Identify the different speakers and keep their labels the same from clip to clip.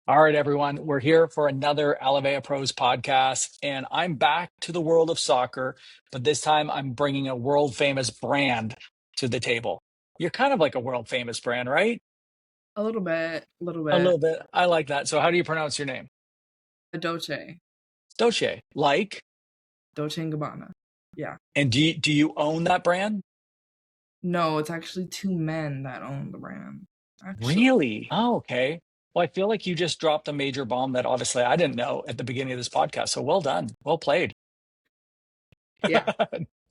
Speaker 1: All right, everyone. We're here for another Alovéa Pros podcast, and I'm back to the world of soccer, but this time I'm bringing a world famous brand to the table. You're kind of like a world famous brand, right?
Speaker 2: A little bit, a little
Speaker 1: A
Speaker 2: bit.
Speaker 1: little bit. I like that. So, how do you pronounce your name?
Speaker 2: Dolce,
Speaker 1: Dolce. Like,
Speaker 2: Dolce and Gabbana. Yeah.
Speaker 1: and do you own that brand?
Speaker 2: No, it's actually two men that own the brand. Actually,
Speaker 1: Really? Oh, okay. Well, I feel like you just dropped a major bomb that obviously I didn't know at the beginning of this podcast. So, well done. Well played.
Speaker 2: yeah.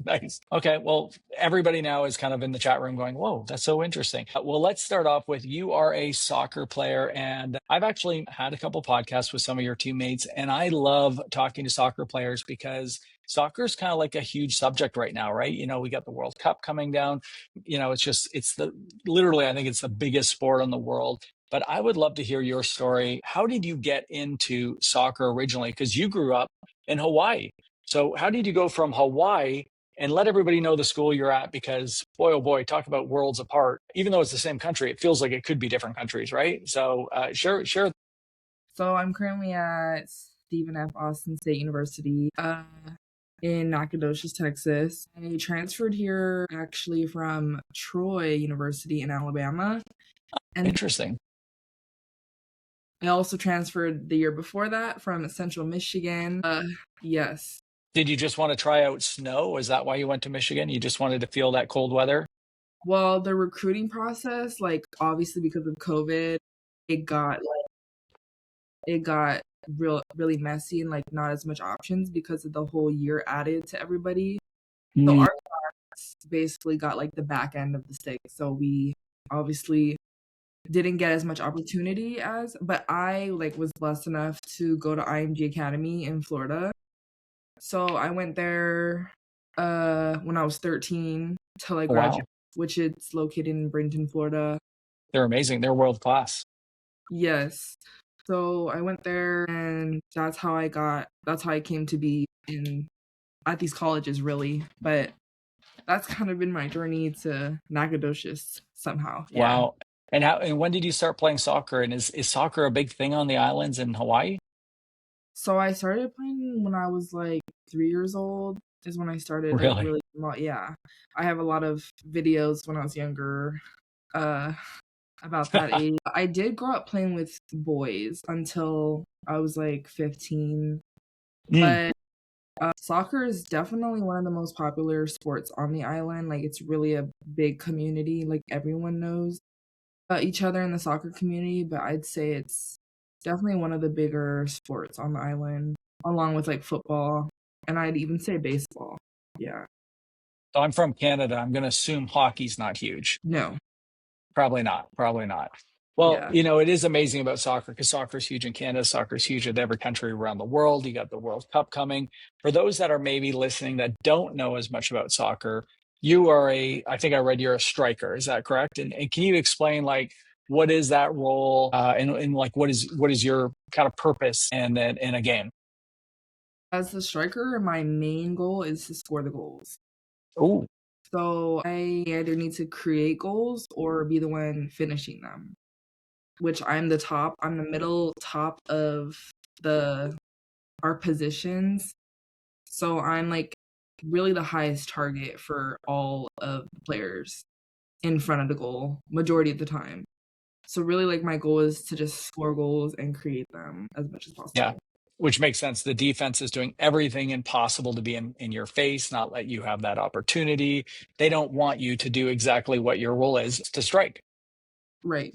Speaker 1: Nice. Okay. Well, everybody now is kind of in the chat room going, whoa, that's so interesting. Well, let's start off with you are a soccer player. And I've actually had a couple podcasts with some of your teammates. And I love talking to soccer players because soccer is kind of like a huge subject right now, right? We got the World Cup coming down. Literally, I think it's the biggest sport in the world. But I would love to hear your story. How did you get into soccer originally? Because you grew up in Hawaii. So how did you go from Hawaii and let everybody know the school you're at? Because boy, oh boy, talk about worlds apart. Even though it's the same country, it feels like it could be different countries, right? So sure.
Speaker 2: So I'm currently at Stephen F. Austin State University in Nacogdoches, Texas. I transferred here actually from Troy University in Alabama. And
Speaker 1: Interesting.
Speaker 2: I also transferred the year before that from Central Michigan. Yes.
Speaker 1: Did you just want to try out snow? Is that why you went to Michigan? You just wanted to feel that cold weather?
Speaker 2: Well, the recruiting process, like obviously because of COVID, it got really messy and like not as much options because of the whole year added to everybody. So our class basically got like the back end of the stick. So we obviously didn't get as much opportunity but I like was blessed enough to go to IMG Academy in Florida. So I went there when I was 13 till I
Speaker 1: Wow.
Speaker 2: graduated, which it's located in Brenton, Florida.
Speaker 1: They're amazing. They're world class.
Speaker 2: Yes. So I went there and that's how I came to be at these colleges really. But that's kind of been my journey to Nacogdoches somehow. Yeah.
Speaker 1: Wow. And when did you start playing soccer? And is soccer a big thing on the islands in Hawaii?
Speaker 2: So I started playing when I was like 3 years old is when I started like
Speaker 1: Really?
Speaker 2: really yeah. I have a lot of videos when I was younger about that age. I did grow up playing with boys until I was like 15.
Speaker 1: Mm.
Speaker 2: But soccer is definitely one of the most popular sports on the island. Like it's really a big community. Like everyone knows each other in the soccer community, but I'd say it's definitely one of the bigger sports on the island, along with like football, and I'd even say baseball. Yeah.
Speaker 1: So I'm from Canada. I'm going to assume hockey's not huge.
Speaker 2: No.
Speaker 1: Probably not. Probably not. Well,
Speaker 2: Yeah.
Speaker 1: it is amazing about soccer because soccer is huge in Canada. Soccer is huge in every country around the world. You got the World Cup coming. For those that are maybe listening that don't know as much about soccer, I think I read you're a striker. Is that correct? And can you explain like what is that role and like what is your kind of purpose and then in a game?
Speaker 2: As the striker, my main goal is to score the goals.
Speaker 1: Oh,
Speaker 2: So I either need to create goals or be the one finishing them, which I'm the middle top of our positions. So I'm like really the highest target for all of the players in front of the goal majority of the time. So really like my goal is to just score goals and create them as much as
Speaker 1: yeah.
Speaker 2: possible.
Speaker 1: Which makes sense. The defense is doing everything impossible to be in your face, not let you have that opportunity. They don't want you to do exactly what your role is to strike.
Speaker 2: Right.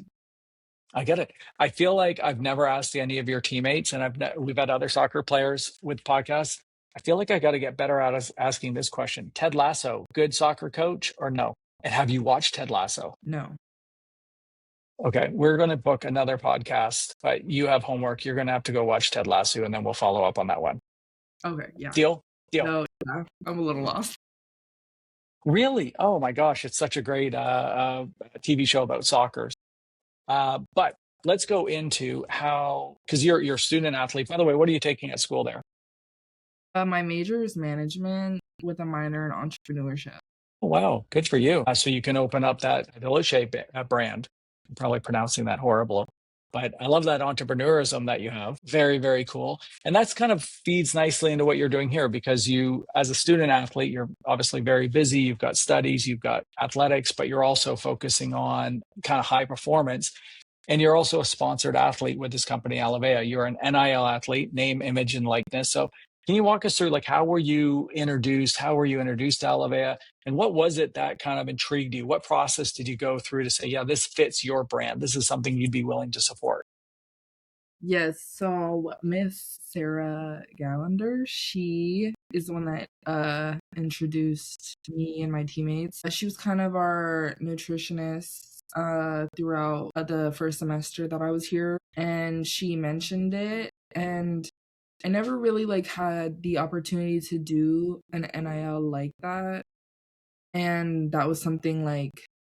Speaker 1: I get it. I feel like I've never asked any of your teammates, and we've had other soccer players with podcasts. I feel like I got to get better at asking this question. Ted Lasso, good soccer coach or no? And have you watched Ted Lasso?
Speaker 2: No.
Speaker 1: Okay, we're going to book another podcast, but you have homework. You're going to have to go watch Ted Lasso, and then we'll follow up on that one.
Speaker 2: Okay, yeah.
Speaker 1: Deal? Deal.
Speaker 2: No, yeah. I'm a little lost.
Speaker 1: Really? Oh my gosh, it's such a great TV show about soccer. But let's go into because you're a student athlete. By the way, what are you taking at school there?
Speaker 2: My major is management with a minor in entrepreneurship.
Speaker 1: Oh, wow, good for you. So you can open up that Dolce brand. I'm probably pronouncing that horrible. But I love that entrepreneurism that you have. Very, very cool. And that's kind of feeds nicely into what you're doing here because you, as a student athlete, you're obviously very busy. You've got studies, you've got athletics, but you're also focusing on kind of high performance. And you're also a sponsored athlete with this company, Alovéa. You're an NIL athlete, name, image, and likeness. So can you walk us through like how were you introduced? How were you introduced to Alovéa? And what was it that kind of intrigued you? What process did you go through to say, yeah, this fits your brand? This is something you'd be willing to support?
Speaker 2: Yes, so Miss Sarah Gallender, she is the one that introduced me and my teammates. She was kind of our nutritionist throughout the first semester that I was here, and she mentioned it, and I never really like had the opportunity to do an NIL like that, and that was something like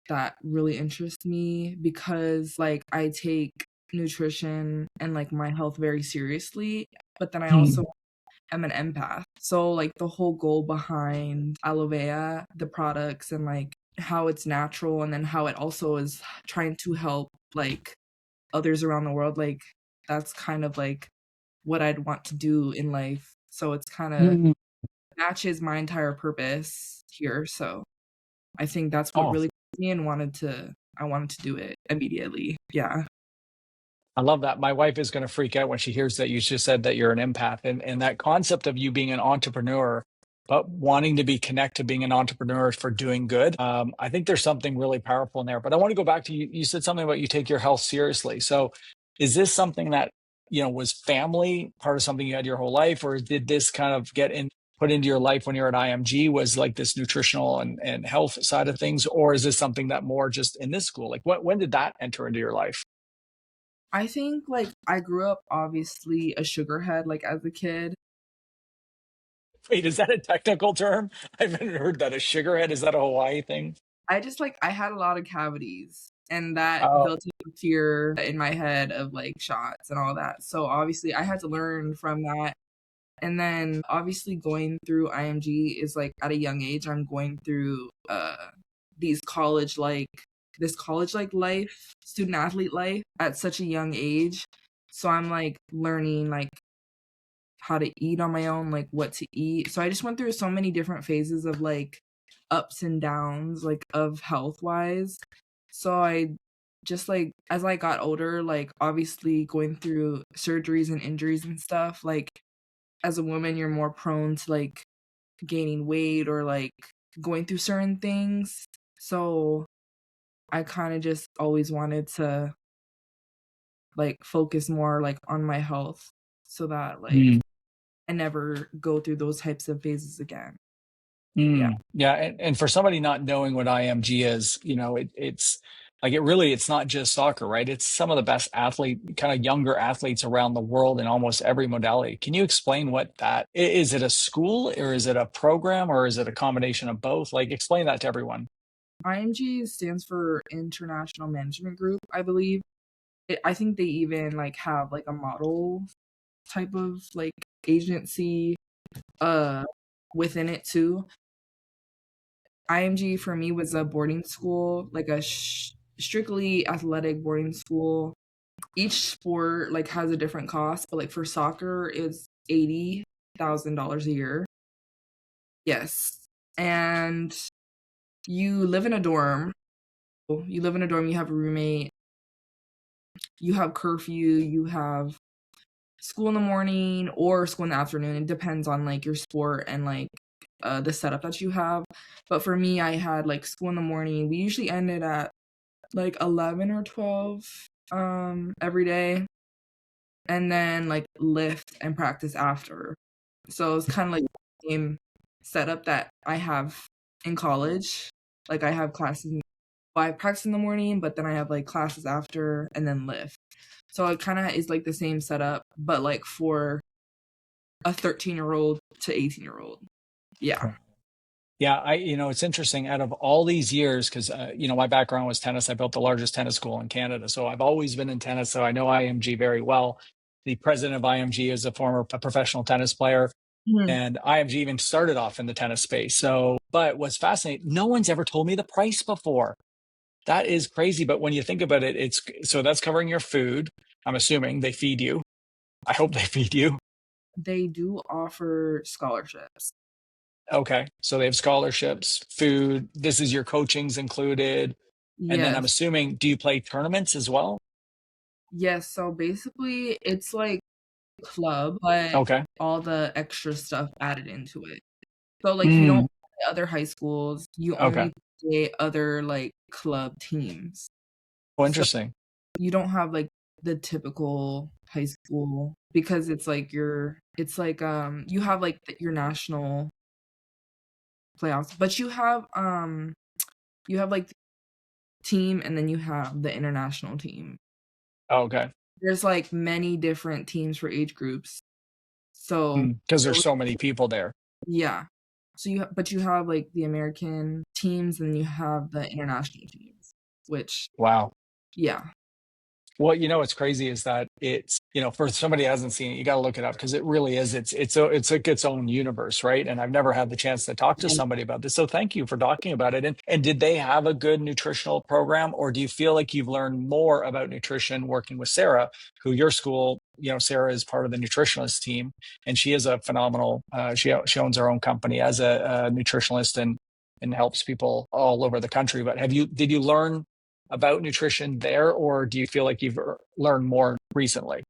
Speaker 2: that really interests me because like I take nutrition and like my health very seriously, but then I also am an empath. So like the whole goal behind Alovéa, the products and like how it's natural and then how it also is trying to help like others around the world, like that's kind of like what I'd want to do in life. So it's kind of
Speaker 1: Mm.
Speaker 2: matches my entire purpose here. So I think that's what
Speaker 1: Oh,
Speaker 2: really got me and I wanted to do it immediately. Yeah.
Speaker 1: I love that. My wife is going to freak out when she hears that you just said that you're an empath and that concept of you being an entrepreneur, but wanting to be connected to being an entrepreneur for doing good. I think there's something really powerful in there. But I want to go back to you. You said something about you take your health seriously. So is this something that, was family part of something you had your whole life, or did this kind of put into your life when you're at IMG was like this nutritional and health side of things? Or is this something that more just in this school? Like when did that enter into your life?
Speaker 2: I think like I grew up obviously a sugarhead like as a kid.
Speaker 1: Wait, is that a technical term? I haven't heard that. A sugarhead? Is that a Hawaii thing?
Speaker 2: I just like I had a lot of cavities and that
Speaker 1: Oh,
Speaker 2: built up a fear in my head of like shots and all that. So obviously I had to learn from that. And then obviously going through IMG is like at a young age I'm going through these college like life, student athlete life at such a young age. So I'm like learning like how to eat on my own, like what to eat. So I just went through so many different phases of like ups and downs, like of health wise. So I just like as I got older, like obviously going through surgeries and injuries and stuff, like as a woman, you're more prone to like gaining weight or like going through certain things. So I kind of just always wanted to like focus more like on my health so that like
Speaker 1: mm,
Speaker 2: I never go through those types of phases again. Yeah.
Speaker 1: yeah. And for somebody not knowing what IMG is, it's like it's not just soccer, right? It's some of the best kind of younger athletes around the world in almost every modality. Can you explain what is it a school or is it a program or is it a combination of both? Like explain that to everyone.
Speaker 2: IMG stands for International Management Group, I believe. I think they even like have like a model type of like agency uh within it too. IMG for me was a boarding school, like a strictly athletic boarding school. Each sport like has a different cost, but like for soccer, it's $80,000 a year. Yes, and you live in a dorm. You live in a dorm. You have a roommate. You have curfew. You have school in the morning or school in the afternoon. It depends on like your sport and like the setup that you have. But for me, I had like school in the morning. We usually ended at like 11 or 12 every day, and then like lift and practice after. So it's kind of like the same setup that I have in college. Like I have classes, well, I practice in the morning, but then I have like classes after and then lift. So it kind of is like the same setup, but like for a 13-year-old to 18-year-old. Yeah.
Speaker 1: Yeah, it's interesting. Out of all these years, because my background was tennis. I built the largest tennis school in Canada, so I've always been in tennis. So I know IMG very well. The president of IMG is a former professional tennis player,
Speaker 2: Mhm.
Speaker 1: and IMG even started off in the tennis space. So, but what's fascinating, no one's ever told me the price before. That is crazy. But when you think about it, so that's covering your food. I'm assuming they feed you. I hope they feed you.
Speaker 2: They do offer scholarships.
Speaker 1: Okay. So they have scholarships, food. This is your coachings included. And then I'm
Speaker 2: Yes.
Speaker 1: assuming, do you play tournaments as well?
Speaker 2: Yes, so basically it's like club, but
Speaker 1: Okay.
Speaker 2: all the extra stuff added into it. So, like, you don't
Speaker 1: Mm,
Speaker 2: play other high schools, you
Speaker 1: okay.
Speaker 2: only play other, like, club teams.
Speaker 1: Well,
Speaker 2: So,
Speaker 1: interesting.
Speaker 2: you don't have, like, the typical high school because it's like you have, like, your national playoffs, but you have, like, team and then you have the international team.
Speaker 1: Okay.
Speaker 2: There's, like, many different teams for age groups. So,
Speaker 1: Because there's
Speaker 2: those
Speaker 1: so many people there.
Speaker 2: yeah. So but you have, like, the American teams and you have the international teams, which
Speaker 1: Wow.
Speaker 2: yeah.
Speaker 1: Well, what's crazy is that for somebody who hasn't seen it, you got to look it up because it really is. It's like its own universe, right? And I've never had the chance to talk to
Speaker 2: And
Speaker 1: somebody about this. So thank you for talking about it. And did they have a good nutritional program, or do you feel like you've learned more about nutrition working with Sarah, who your school, Sarah is part of the nutritionist team, and she is a phenomenal. She owns her own company as a nutritionist and helps people all over the country. But did you learn about nutrition there, or do you feel like you've learned more recently?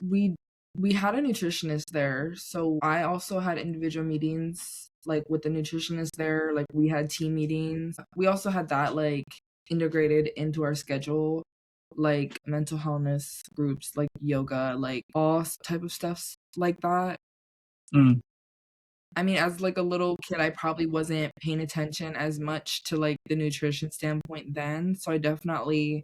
Speaker 2: we we had a nutritionist there, so I also had individual meetings, like, with the nutritionist there, like, we had team meetings. We also had that, like, integrated into our schedule, like, mental wellness groups, like yoga, like, all type of stuff like that.
Speaker 1: Mm,
Speaker 2: I mean, as, like, a little kid, I probably wasn't paying attention as much to, like, the nutrition standpoint then, so I definitely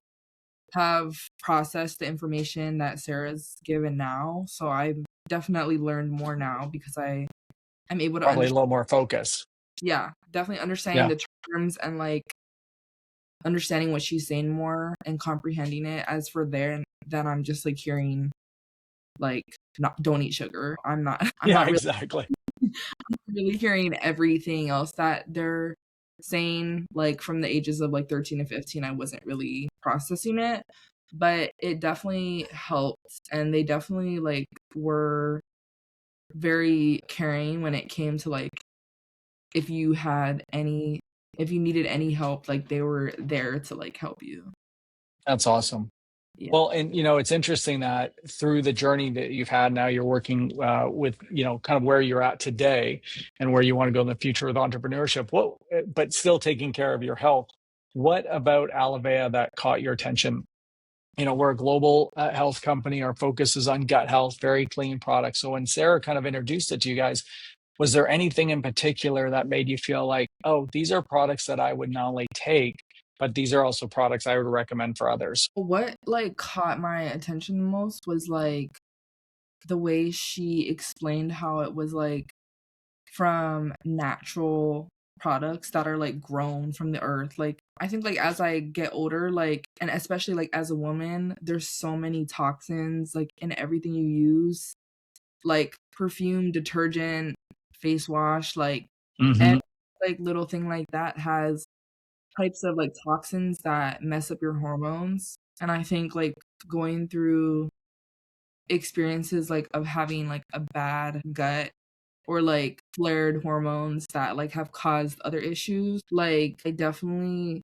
Speaker 2: have processed the information that Sarah's given now, so I've definitely learned more now because I'm able to
Speaker 1: probably a
Speaker 2: understand.
Speaker 1: little more focus.
Speaker 2: Yeah, definitely understanding
Speaker 1: Yeah.
Speaker 2: the terms and, like, understanding what she's saying more and comprehending it. As for there, then I'm just, like, hearing, like, not don't eat sugar. I'm
Speaker 1: Yeah,
Speaker 2: not really
Speaker 1: exactly.
Speaker 2: really hearing everything else that they're saying, like, from the ages of, like, 13 to 15, I wasn't really processing it, but it definitely helped, and they definitely, like, were very caring when it came to, like, if you had any if you needed any help, like, they were there to, like, help you.
Speaker 1: That's awesome.
Speaker 2: Yeah.
Speaker 1: Well, and it's interesting that through the journey that you've had, now you're working with kind of where you're at today and where you want to go in the future with entrepreneurship. But still taking care of your health. What about Alovéa that caught your attention? We're a global health company. Our focus is on gut health, very clean products. So when Sarah kind of introduced it to you guys, was there anything in particular that made you feel like, oh, these are products that I would not only take, but these are also products I would recommend for others?
Speaker 2: What, like, caught my attention the most was, like, the way she explained how it was, like, from natural products that are, like, grown from the earth. Like, I think, like, as I get older, like, and especially, like, as a woman, there's so many toxins, like, in everything you use, like perfume, detergent, face wash, like, every,
Speaker 1: Hmm.
Speaker 2: like, little thing like that has types of, like, toxins that mess up your hormones, and I think, like, going through experiences, like, of having, like, a bad gut or, like, flared hormones that, like, have caused other issues, like, it definitely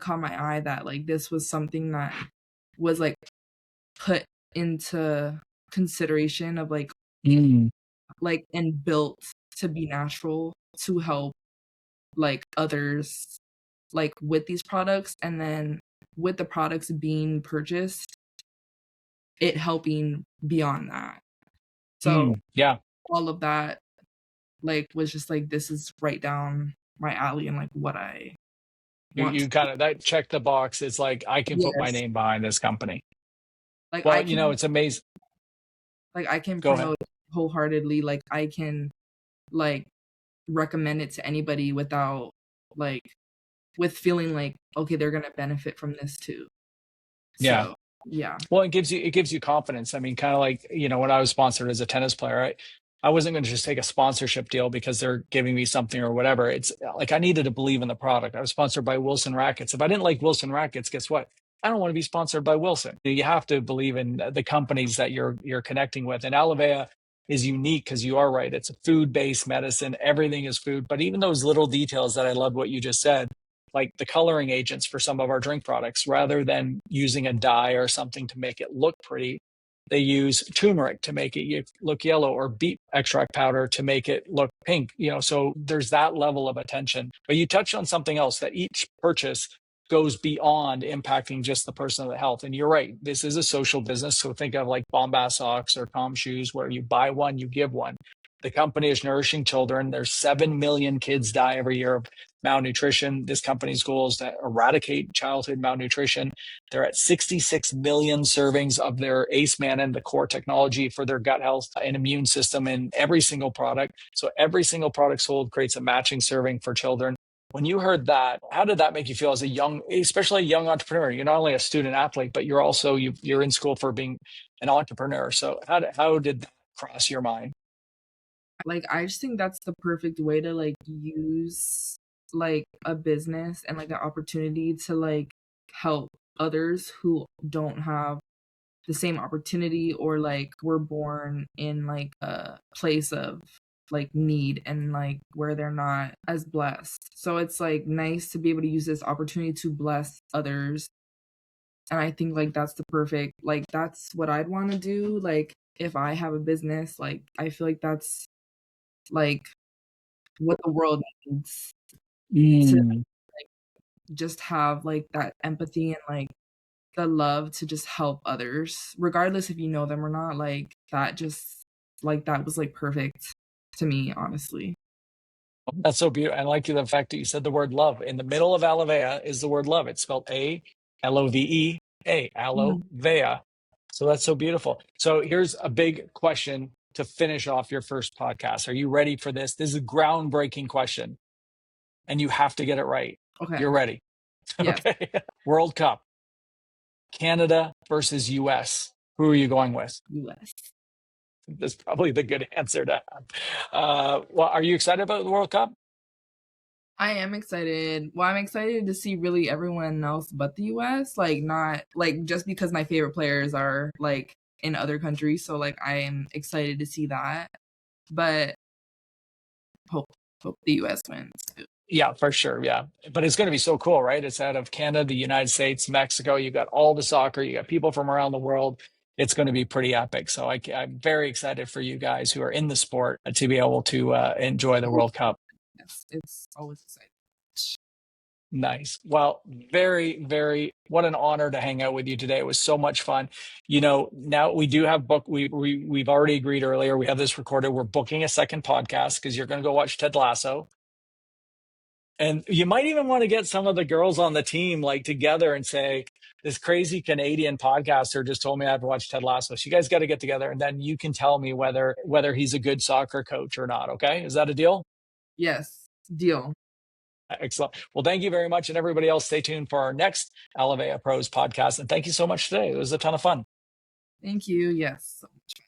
Speaker 2: caught my eye that, like, this was something that was, like, put into consideration of,
Speaker 1: Mm,
Speaker 2: and built to be natural to help, like, others, like, with these products, and then with the products being purchased, it helping beyond that. So,
Speaker 1: yeah.
Speaker 2: all of that, like, was just like, this is right down my alley and, like, what I want
Speaker 1: You
Speaker 2: to
Speaker 1: kind of that check the box. It's like I can put my
Speaker 2: yes.
Speaker 1: name behind this company.
Speaker 2: Like,
Speaker 1: Well, it's amazing.
Speaker 2: I can
Speaker 1: Go ahead.
Speaker 2: promote wholeheartedly, like, I can, like, recommend it to anybody without, like, with feeling like, "Okay, they're gonna benefit from this too."
Speaker 1: Yeah.
Speaker 2: So, yeah.
Speaker 1: Well, it gives you confidence. I mean, kind of like, when I was sponsored as a tennis player, I wasn't going to just take a sponsorship deal because they're giving me something or whatever. It's like I needed to believe in the product. I was sponsored by Wilson Rackets. If I didn't like Wilson Rackets, guess what? I don't want to be sponsored by Wilson. You have to believe in the companies that you're connecting with. And Alovéa is unique because you are right. It's a food-based medicine. Everything is food. But even those little details that I love what you just said, like the coloring agents for some of our drink products, rather than using a dye or something to make it look pretty, they use turmeric to make it look yellow, or beet extract powder to make it look pink. So there's that level of attention. But you touched on something else, that each purchase goes beyond impacting just the personal health. And you're right, this is a social business. So think of like Bombas socks or Com shoes, where you buy one, you give one. The company is nourishing children. There's 7 million kids die every year of malnutrition. This company's goal is to eradicate childhood malnutrition. They're at 66 million servings of their Ace Mannan, the core technology for their gut health and immune system, in every single product. So every single product sold creates a matching serving for children. When you heard that, how did that make you feel as a young, especially a young entrepreneur? You're not only a student athlete, but you're in school for being an entrepreneur. So how did that cross your mind?
Speaker 2: Like, I just think that's the perfect way to like use like a business and like an opportunity to like help others who don't have the same opportunity, or like were born in like a place of like need and like where they're not as blessed. So it's like nice to be able to use this opportunity to bless others. And I think like that's the perfect, like that's what I'd want to do. Like if I have a business, like I feel like that's like what the world needs, to
Speaker 1: Mm.
Speaker 2: just have like that empathy and like the love to just help others, regardless if you know them or not. Like that just like that was like perfect to me, honestly.
Speaker 1: That's so beautiful. I like the fact that you said the word love. In the middle of Alovéa is the word love. It's spelled Alovea,
Speaker 2: Mm.
Speaker 1: Alovea. So that's so beautiful. So here's a big question to finish off your first podcast. Are you ready for this? This is a groundbreaking question, and you have to get it right.
Speaker 2: Okay.
Speaker 1: You're ready.
Speaker 2: Yes.
Speaker 1: Okay. World Cup, Canada versus US. Who are you going with?
Speaker 2: US.
Speaker 1: That's probably the good answer to have. Well, are you excited about the World Cup?
Speaker 2: I am excited. Well, I'm excited to see really everyone else but the US. Like not like just because my favorite players are like in other countries. So like I am excited to see that. But hope the US wins.
Speaker 1: Yeah, for sure. Yeah. But it's going to be so cool, right? It's out of Canada, the United States, Mexico. You got all the soccer, you got people from around the world. It's going to be pretty epic. So I'm very excited for you guys who are in the sport to be able to enjoy the World Cup.
Speaker 2: Yes, it's always exciting.
Speaker 1: Nice. Well, very, very, what an honor to hang out with you today. It was so much fun. Now we do have we've already agreed earlier. We have this recorded. We're booking a second podcast because you're going to go watch Ted Lasso. And you might even want to get some of the girls on the team like together and say, this crazy Canadian podcaster just told me I have to watch Ted Lasso. So you guys got to get together, and then you can tell me whether he's a good soccer coach or not. Okay. Is that a deal?
Speaker 2: Yes, deal.
Speaker 1: Excellent. Well, thank you very much. And everybody else, stay tuned for our next Alovéa Pros podcast. And thank you so much today. It was a ton of fun.
Speaker 2: Thank you. Yes. So much.